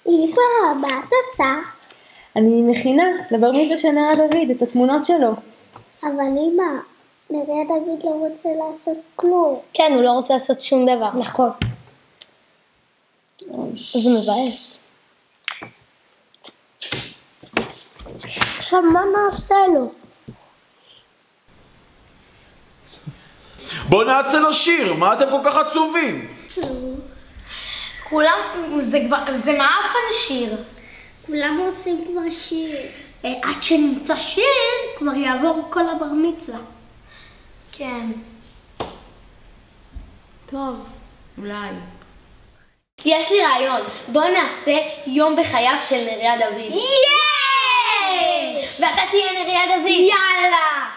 אמא, מה את עושה? אני מכינה לבר מצווה של נריה דוד, את התמונות שלו. אבל אמא, נריה דוד לא רוצה לעשות כלום. כן, הוא לא רוצה לעשות שום דבר. נכון. זה מבאס. עכשיו מה נעשה לו? בואו נעשה לו שיר, מה אתם כל כך עצובים? כולם, זה מעפן שיר. כולם רוצים כבר שיר. עד שנמצא שיר, כבר יעבור כל הבר מצווה. כן. טוב, אולי. יש לי רעיון, בוא נעשה יום בחייו של נריה דוד. ייי! ואתה תהיה נריה דוד. יאללה!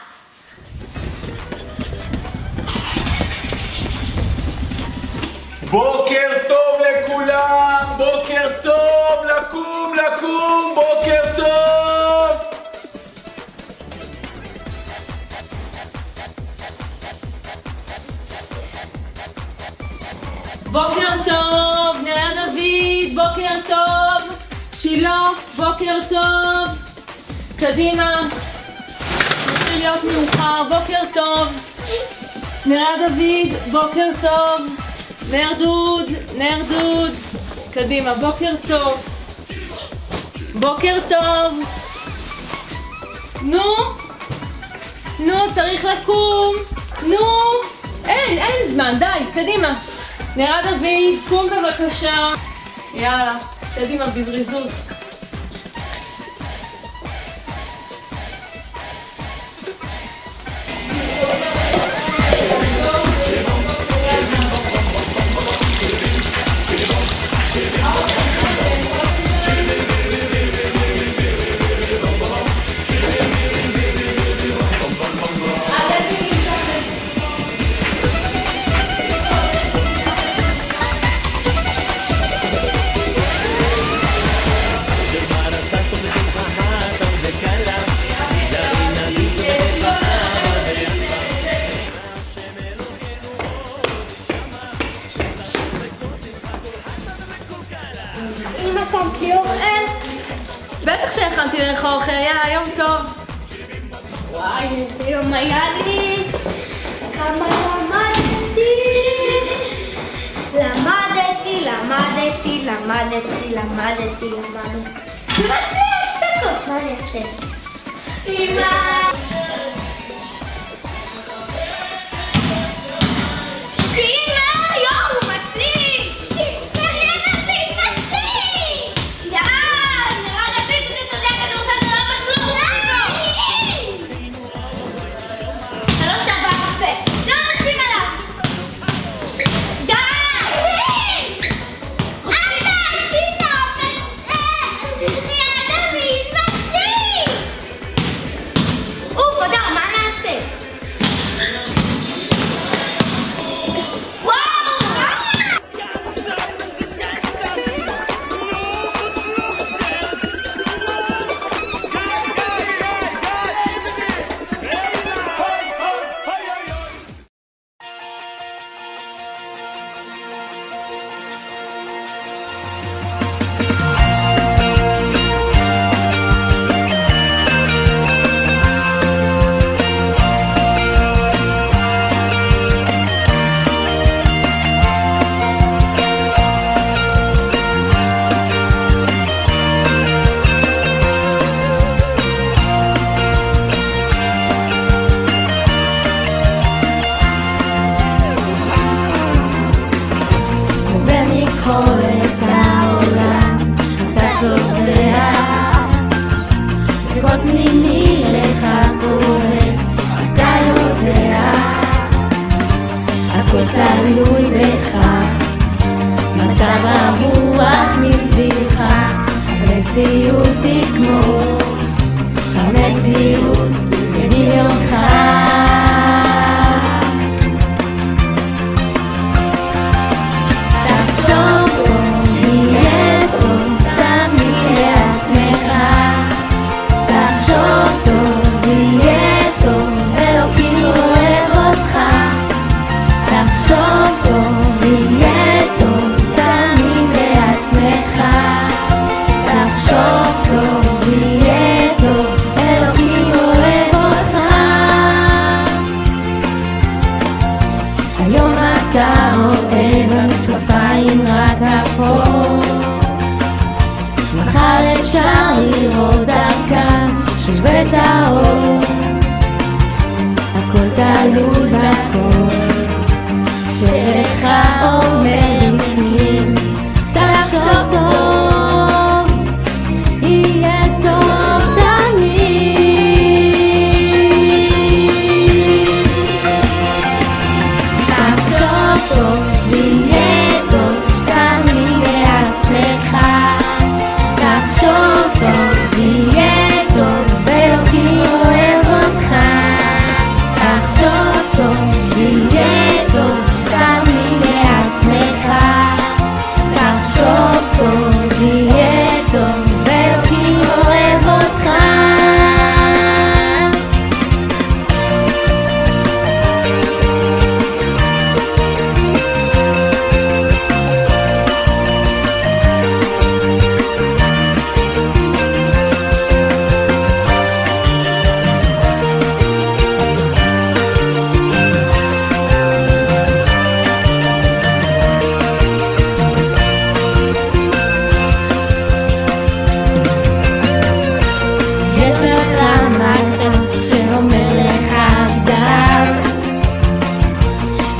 בוקר טוב לכולם, בוקר טוב, לקום, בוקר טוב. בוקר טוב, נריה דוד, בוקר טוב. שילה, בוקר טוב. קדימה. מתחיל להיות מאוחר, בוקר טוב. נריה דוד, בוקר טוב. נר דוד. קדימה, בוקר טוב. בוקר טוב. נו, צריך לקום. אין זמן, די, קדימה. נריה דוד, קום בבקשה. יאללה, קדימה, בזריזות. אמא, שמת לי אוכל? בטח שהכנתי לך אוכל, יאללה, יום טוב. וואי, איזה יום היה לי. כמה למדתי. מה אני אעשה? אמא! שילה, יואו, הוא מצליק! נריה דוד, מצליק! נריה דוד, אתה יודע כדורגל זה לא מצליק! אתה לא שווה פה! לא נשים עליו! די! אבא, שילה, נריה דוד, מצליק! הוא ואת האור, הכל תלוי בכל שלך אומר בפנים. תחשוב טוב, יהיה טוב תמיד. תחשוב טוב ויהיה טוב תמיד לעצמך. תחשוב טוב ויהיה טוב, אלוקים אוהב אותך. תחשוב טוב ויהיה טוב תמיד לעצמך. תחשוב טוב ויהיה טוב, אלוקים אוהב אותך.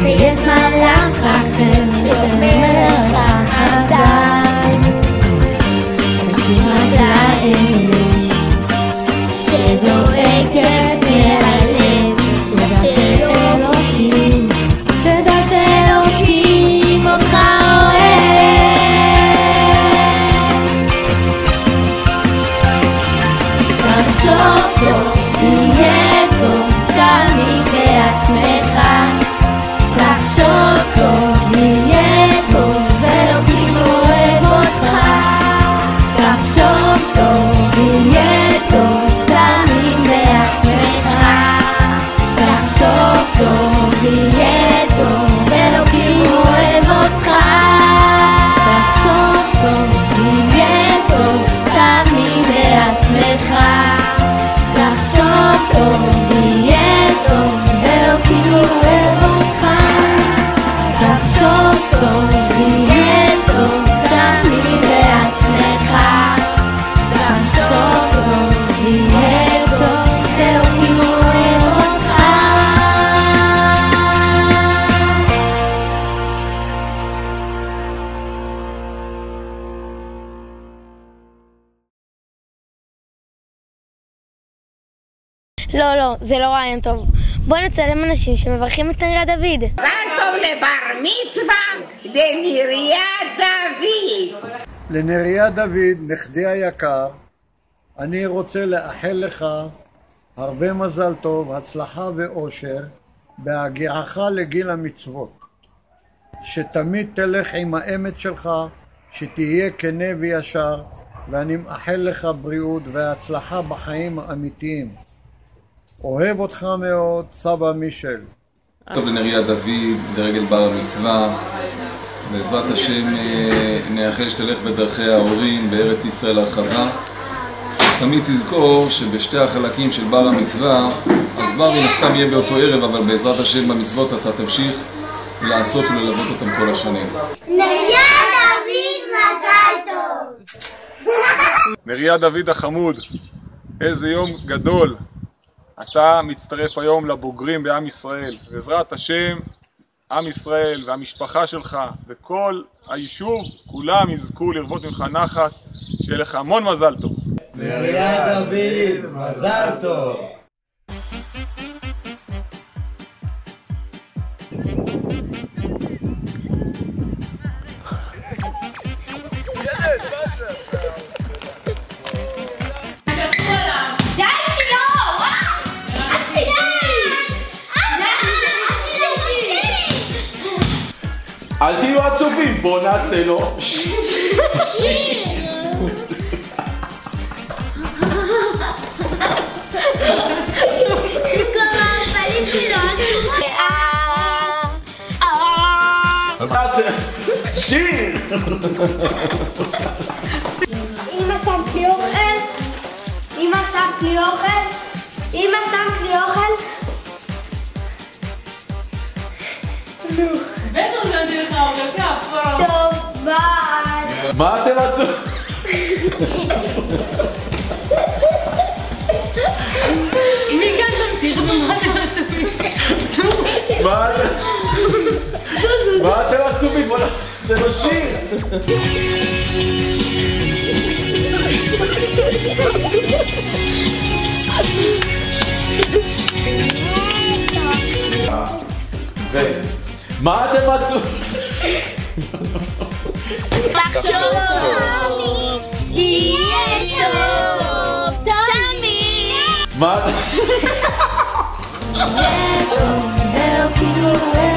יש מלאך אחר שאומר לך חדל, תקשיב רק לאמת שזועקת מהלב. תדע שאלוקים, תדע שאלוקים אותך אוהב. תחשוב טוב, יהיה טוב תמיד לעצמך. תחשוב טוב, יהיה טוב, אלוקים אוהב אותך. תחשוב טוב, יהיה טוב, תמיד לעצמך. תחשוב טוב, יהיה טוב, אלוקים אוהב אותך. תחשוב טוב, יהיה טוב, תמיד לעצמך. תחשוב טוב, יהיה טוב, אלוקים אוהב אותך. תחשוב טוב, יהיה טוב, תמיד לעצמך. תחשוב טוב, יהיה טוב, אלוקים אוהב אותך. לא, זה לא רעיון טוב. בוא נצלם אנשים שמברכים את נריה דוד. מזל טוב לבר מצווה לנריה דוד. לנריה דוד, נכדי היקר, אני רוצה לאחל לך הרבה מזל טוב, הצלחה ואושר בהגיעך לגיל המצוות. שתמיד תלך עם האמת שלך, שתהיה כנה וישר, ואני מאחל לך בריאות והצלחה בחיים האמיתיים. אוהב אותך מאוד, סבא מישל. טוב לנריה דוד, לרגל בר המצווה. בעזרת השם נאחל שתלך בדרכי ההורים בארץ ישראל הרחבה. תמיד תזכור שבשתי החלקים של בר המצווה, אז בר מן הסתם יהיה באותו ערב, אבל בעזרת השם במצוות אתה תמשיך לעשות וללוות אותם כל השנים. נריה דוד, מזל טוב. נריה דוד החמוד, איזה יום גדול. אתה מצטרף היום לבוגרים בעם ישראל. בעזרת השם, עם ישראל והמשפחה שלך וכל היישוב, כולם יזכו לרבות ממך נחת. שיהיה לך המון מזל טוב. נריה דוד, מזל טוב. אל תהיו עצובים, בואו נעשה לו שיר. שיר! אמא שמת לי אוכל? אמא שמת לי אוכל? אמא שמת לי אוכל? בטח נתתי לך אוכל, כפרה. טוב, ביי. מה אתם עצובים? מה אתם עצובים? זה לא שיר! מה אתם עצובים? לחשוב יהיה טוב תמיד. מה? אלוקים הוא